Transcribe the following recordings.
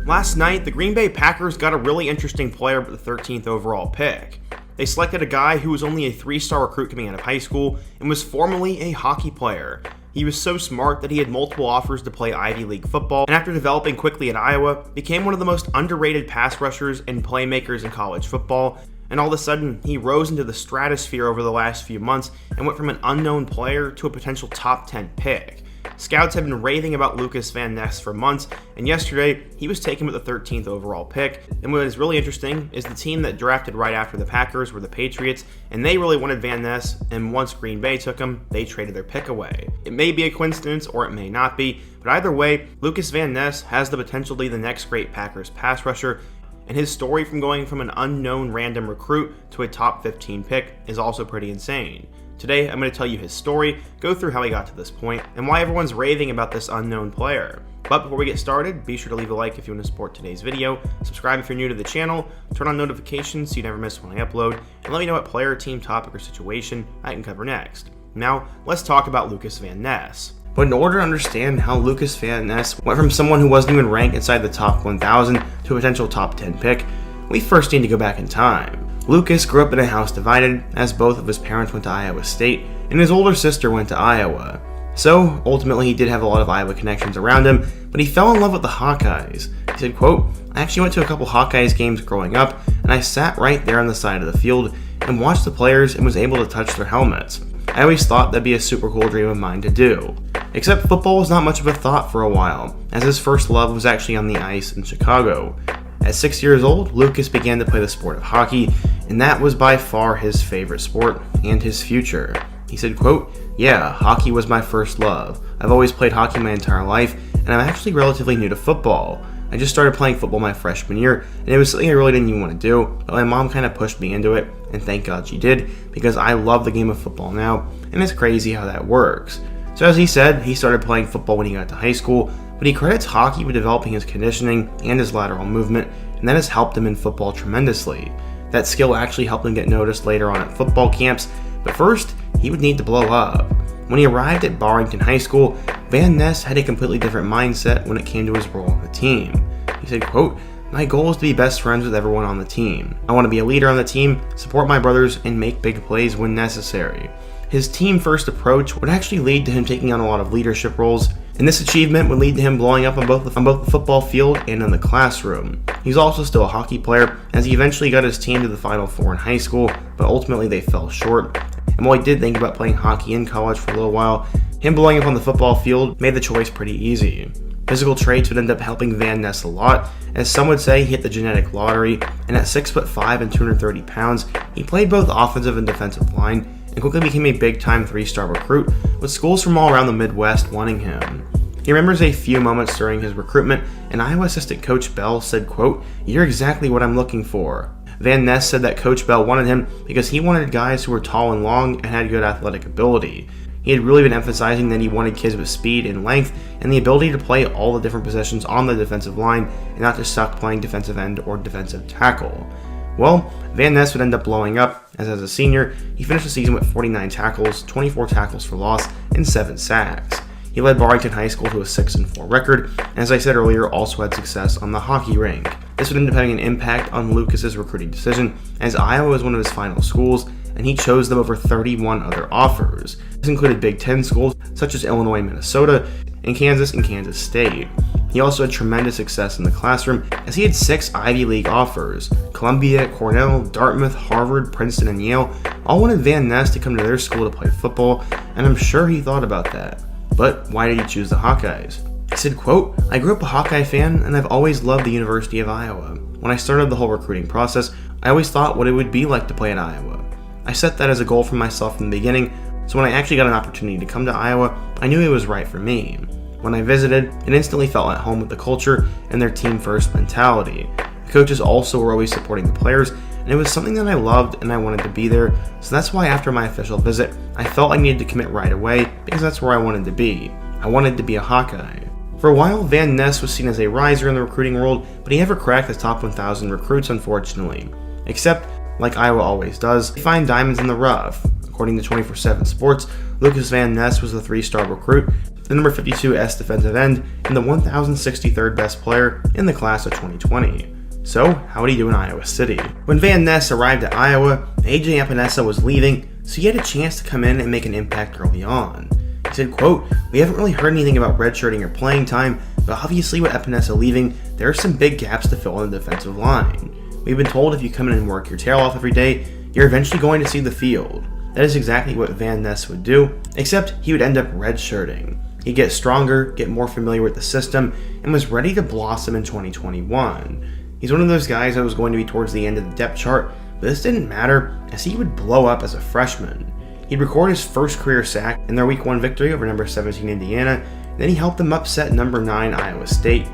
Last night, the Green Bay Packers got a really interesting player with the 13th overall pick. They selected a guy who was only a 3-star recruit coming out of high school and was formerly a hockey player. He was so smart that he had multiple offers to play Ivy League football, and after developing quickly at Iowa, became one of the most underrated pass rushers and playmakers in college football. And all of a sudden, he rose into the stratosphere over the last few months and went from an unknown player to a potential top 10 pick. Scouts have been raving about Lukas Van Ness for months, and yesterday, he was taken with the 13th overall pick. And what is really interesting is the team that drafted right after the Packers were the Patriots, and they really wanted Van Ness, and once Green Bay took him, they traded their pick away. It may be a coincidence, or it may not be, but either way, Lukas Van Ness has the potential to be the next great Packers pass rusher, and his story from going from an unknown random recruit to a top 15 pick is also pretty insane. Today, I'm going to tell you his story, go through how he got to this point, and why everyone's raving about this unknown player. But before we get started, be sure to leave a like if you want to support today's video, subscribe if you're new to the channel, turn on notifications so you never miss when I upload, and let me know what player, team, topic, or situation I can cover next. Now, let's talk about Lukas Van Ness. But in order to understand how Lukas Van Ness went from someone who wasn't even ranked inside the top 1,000 to a potential top 10 pick, we first need to go back in time. Lukas grew up in a house divided, as both of his parents went to Iowa State, and his older sister went to Iowa. So, ultimately he did have a lot of Iowa connections around him, but he fell in love with the Hawkeyes. He said, quote, "I actually went to a couple Hawkeyes games growing up, and I sat right there on the side of the field and watched the players and was able to touch their helmets. I always thought that'd be a super cool dream of mine to do." Except football was not much of a thought for a while, as his first love was actually on the ice in Chicago. At 6 years old, Lukas began to play the sport of hockey, and that was by far his favorite sport and his future. He said, quote, "Yeah, hockey was my first love. I've always played hockey my entire life, and I'm actually relatively new to football. I just started playing football my freshman year, and it was something I really didn't even want to do, but my mom kind of pushed me into it, and thank God she did, because I love the game of football now, and it's crazy how that works." So as he said, he started playing football when he got to high school, but he credits hockey with developing his conditioning and his lateral movement, and that has helped him in football tremendously. That skill actually helped him get noticed later on at football camps, but first, he would need to blow up. When he arrived at Barrington High School, Van Ness had a completely different mindset when it came to his role on the team. He said, quote, "My goal is to be best friends with everyone on the team. I want to be a leader on the team, support my brothers, and make big plays when necessary." His team-first approach would actually lead to him taking on a lot of leadership roles, and this achievement would lead to him blowing up on both the football field and in the classroom. He's also still a hockey player, as he eventually got his team to the Final Four in high school, but ultimately they fell short. And while he did think about playing hockey in college for a little while, him blowing up on the football field made the choice pretty easy. Physical traits would end up helping Van Ness a lot, as some would say he hit the genetic lottery, and at 6'5" and 230 pounds, he played both offensive and defensive line, and quickly became a big-time 3-star recruit, with schools from all around the Midwest wanting him. He remembers a few moments during his recruitment, and Iowa assistant Coach Bell said, quote, "You're exactly what I'm looking for." Van Ness said that Coach Bell wanted him because he wanted guys who were tall and long and had good athletic ability. He had really been emphasizing that he wanted kids with speed and length and the ability to play all the different positions on the defensive line and not just suck playing defensive end or defensive tackle. Well, Van Ness would end up blowing up, as a senior, he finished the season with 49 tackles, 24 tackles for loss, and 7 sacks. He led Barrington High School to a 6-4 record, and as I said earlier, also had success on the hockey rink. This would end up having an impact on Lukas's recruiting decision, as Iowa was one of his final schools, and he chose them over 31 other offers. This included Big Ten schools such as Illinois, Minnesota, and Kansas State. He also had tremendous success in the classroom, as he had 6 Ivy League offers. Columbia, Cornell, Dartmouth, Harvard, Princeton, and Yale all wanted Van Ness to come to their school to play football, and I'm sure he thought about that. But why did he choose the Hawkeyes? He said, quote, "I grew up a Hawkeye fan, and I've always loved the University of Iowa. When I started the whole recruiting process, I always thought what it would be like to play at Iowa. I set that as a goal for myself from the beginning, so when I actually got an opportunity to come to Iowa, I knew it was right for me. When I visited, it instantly felt at home with the culture and their team-first mentality. The coaches also were always supporting the players, and it was something that I loved and I wanted to be there, so that's why after my official visit, I felt I needed to commit right away because that's where I wanted to be. I wanted to be a Hawkeye." For a while, Van Ness was seen as a riser in the recruiting world, but he never cracked the top 1,000 recruits, unfortunately. Except, like Iowa always does, they find diamonds in the rough. According to 24/7 Sports, Lukas Van Ness was the 3-star recruit, the number 52 defensive end, and the 1,063rd best player in the class of 2020. So, how would he do in Iowa City? When Van Ness arrived at Iowa, AJ Epinesa was leaving, so he had a chance to come in and make an impact early on. He said, quote, "We haven't really heard anything about redshirting or playing time, but obviously with Epinesa leaving, there are some big gaps to fill in the defensive line. We've been told if you come in and work your tail off every day, you're eventually going to see the field." That is exactly what Van Ness would do, except he would end up redshirting. He'd get stronger, get more familiar with the system, and was ready to blossom in 2021. He's one of those guys that was going to be towards the end of the depth chart, but this didn't matter as he would blow up as a freshman. He'd record his first career sack in their Week 1 victory over number 17 Indiana, and then he helped them upset number 9 Iowa State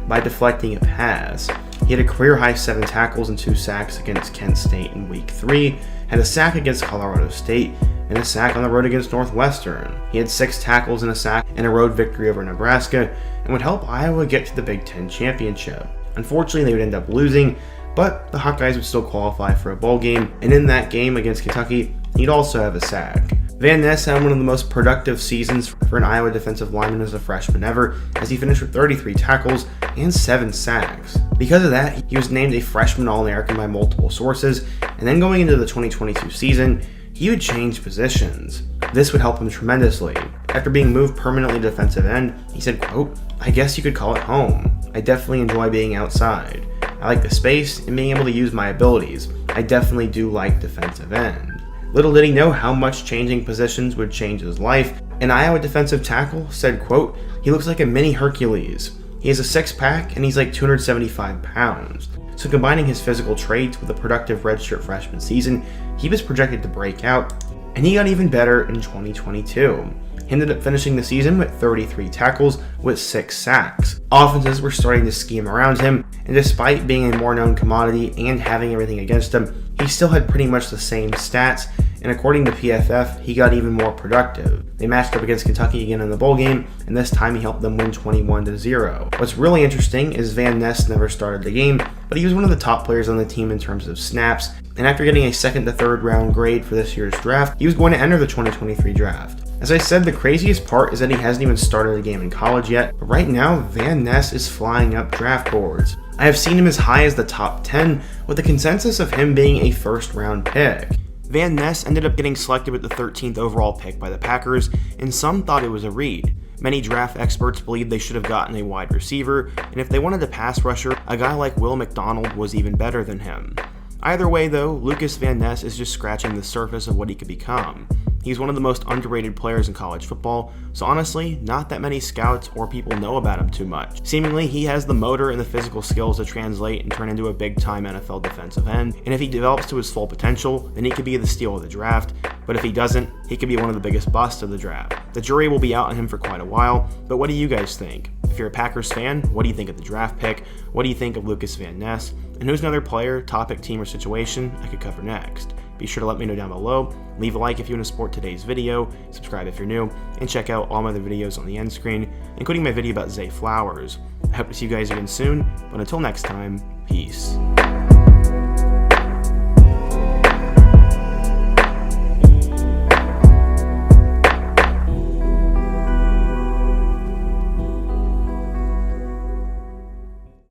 by deflecting a pass. He had a career-high 7 tackles and 2 sacks against Kent State in Week 3, had a sack against Colorado State, and a sack on the road against Northwestern. He had 6 tackles and a sack in a road victory over Nebraska, and would help Iowa get to the Big Ten championship. Unfortunately, they would end up losing, but the Hawkeyes would still qualify for a bowl game, and in that game against Kentucky, he'd also have a sack. Van Ness had one of the most productive seasons for an Iowa defensive lineman as a freshman ever, as he finished with 33 tackles and 7 sacks. Because of that, he was named a freshman All-American by multiple sources, and then going into the 2022 season, he would change positions. This would help him tremendously. After being moved permanently to defensive end, he said, quote, "I guess you could call it home. I definitely enjoy being outside. I like the space and being able to use my abilities. I definitely do like defensive end." Little did he know how much changing positions would change his life. An Iowa defensive tackle said, quote, "He looks like a mini Hercules. He has a 6-pack and he's like 275 pounds. So combining his physical traits with a productive redshirt freshman season, he was projected to break out, and he got even better in 2022. He ended up finishing the season with 33 tackles with 6 sacks. Offenses were starting to scheme around him, and despite being a more known commodity and having everything against him, he still had pretty much the same stats, and according to PFF, he got even more productive. They matched up against Kentucky again in the bowl game, and this time he helped them win 21-0. What's really interesting is Van Ness never started the game, but he was one of the top players on the team in terms of snaps, and after getting a 2nd to 3rd round grade for this year's draft, he was going to enter the 2023 draft. As I said, the craziest part is that he hasn't even started a game in college yet, but right now, Van Ness is flying up draft boards. I have seen him as high as the top 10, with the consensus of him being a 1st round pick. Van Ness ended up getting selected with the 13th overall pick by the Packers, and some thought it was a read. Many draft experts believed they should have gotten a wide receiver, and if they wanted a pass rusher, a guy like Will McDonald was even better than him. Either way though, Lukas Van Ness is just scratching the surface of what he could become. He's one of the most underrated players in college football, so honestly, not that many scouts or people know about him too much. Seemingly, he has the motor and the physical skills to translate and turn into a big-time NFL defensive end, and if he develops to his full potential, then he could be the steal of the draft, but if he doesn't, he could be one of the biggest busts of the draft. The jury will be out on him for quite a while, but what do you guys think? If you're a Packers fan, what do you think of the draft pick? What do you think of Lukas Van Ness? And who's another player, topic, team, or situation I could cover next? Be sure to let me know down below, leave a like if you want to support today's video, subscribe if you're new, and check out all my other videos on the end screen, including my video about Zay Flowers. I hope to see you guys again soon, but until next time, peace.